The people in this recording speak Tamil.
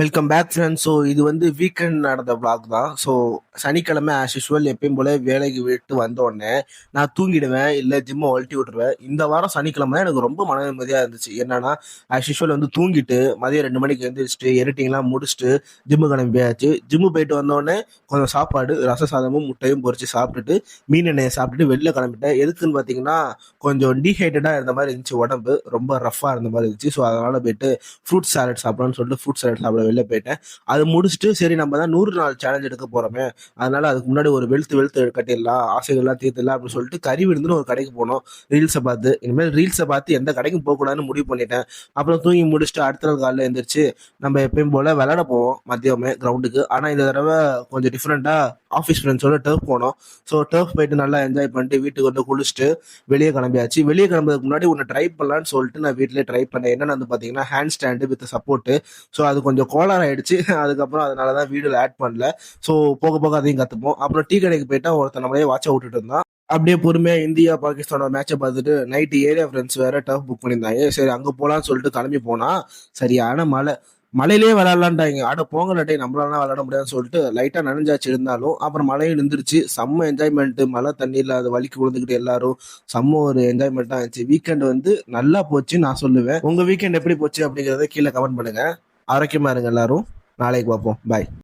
Welcome back friends. ஸோ இது வந்து வீக்கெண்ட் நடந்த vlog தான். ஸோ சனிக்கிழமை ஆஸ் யூஸ்வல் எப்பயும் போல வேலைக்கு விட்டு வந்த உடனே நான் தூங்கிடுவேன், இல்லை ஜிம்மை ஒழட்டி விட்டுருவேன். இந்த வாரம் சனிக்கிழமை தான் எனக்கு ரொம்ப மன நிம்மதியாக இருந்துச்சு. என்னன்னா ஆஸ் யூஸ்வல் வந்து தூங்கிட்டு மதியம் 2 மணிக்கு எழுந்திரிச்சிட்டு எடிட்டிங்லாம் முடிச்சுட்டு ஜிம்மு கிளம்பியாச்சு. ஜிம்மு போயிட்டு வந்தோடனே கொஞ்சம் சாப்பாடு, ரச சாதமும் முட்டையும் பொரிச்சு சாப்பிட்டுட்டு மீன் எண்ணெயை சாப்பிட்டுட்டு வெளில கிளம்பிட்டேன். எதுக்குன்னு பார்த்தீங்கன்னா கொஞ்சம் டீஹைட்டடாக இருந்த மாதிரி இருந்துச்சு, உடம்பு ரொம்ப ரஃப்பாக இருந்த மாதிரி இருந்துச்சு. ஸோ அதனால போயிட்டு ஃப்ரூட் சாலட் சாப்பிடணும்னு சொல்லிட்டு ஃப்ரூட் சாலட் சாப்பிட வெளில போயிட்டேன். அது முடிச்சுட்டு சரி நம்ம தான் 100 நாள் சேலஞ்ச் எடுக்க போறோமே, அதனால அதுக்கு முன்னாடி ஒரு வெளுத்து கட்டிடலாம், ஆசைகள்லாம் தீர்த்துடலாம் அப்படின்னு சொல்லிட்டு கறி விருந்துன்னு ஒரு கடைக்கு போனோம். ரீல்ஸை பார்த்து எந்த கடைக்கும் போகக்கூடாதுன்னு முடிவு பண்ணிட்டேன். அப்புறம் தூங்கி முடிச்சுட்டு அடுத்த நாள் காலையில் எழுந்திரிச்சு நம்ம எப்பயும் போல விளையாட போவோம் மதியமே கிரவுண்டுக்கு. ஆனால் இந்த தடவை கொஞ்சம் டிஃப்ரெண்ட்டாக ஆஃபீஸ் ஃப்ரெண்ட்ஸோட டர்ஃப் போனோம். ஸோ டர்ஃப் போயிட்டு நல்லா என்ஜாய் பண்ணிட்டு வீட்டுக்கு வந்து குளிச்சுட்டு வெளியே கிளம்பியாச்சு. வெளியே கிளம்புறதுக்கு முன்னாடி ஒன்று ட்ரை பண்ணலான்னு சொல்லிட்டு நான் வீட்டிலே ட்ரை பண்ணேன். என்னென்னு வந்து பார்த்தீங்கன்னா hand stand with support. So அது கொஞ்சம் கோளாறு ஆயிடுச்சு. அதுக்கப்புறம் அதனால தான் வீடியோவில் ஆட் பண்ணல. ஸோ போக போக அதையும் கற்றுப்போம். அப்புறம் டீ கடைக்கு போயிட்டா ஒருத்தன் நம்மளே வாட்சை விட்டுட்டு இருந்தான். அப்படியே பொறுமையா இந்தியா பாகிஸ்தானோட மேட்சை பார்த்துட்டு நைட்டு ஏரியா ஃப்ரெண்ட்ஸ் வேற டர்ஃப் புக் பண்ணியிருந்தாங்க. சரி அங்கே போகலான்னு சொல்லிட்டு கிளம்பி போனா சரியான மழை. மழையிலேயே விளையாடலான்ட்டாங்க. ஆட போங்க இல்லாட்டி நம்மளால விளையாட முடியாதுன்னு சொல்லிட்டு லைட்டா நனைஞ்சாச்சு. இருந்தாலும் அப்புறம் மழையும் நின்றுச்சு. செம்ம என்ஜாய்மெண்ட். மழை தண்ணியில் அது வலிக்கு விழுந்துக்கிட்டு எல்லாரும் செம்ம ஒரு என்ஜாய்மெண்ட்டாக இருந்துச்சு. வீக்கெண்ட் வந்து நல்லா போச்சு நான் சொல்லுவேன். உங்க வீக்கெண்ட் எப்படி போச்சு அப்படிங்கிறத கீழே கமெண்ட் பண்ணுங்க. ஆரோக்கியமா இருங்க எல்லாரும். நாளைக்கு பார்ப்போம். பாய்.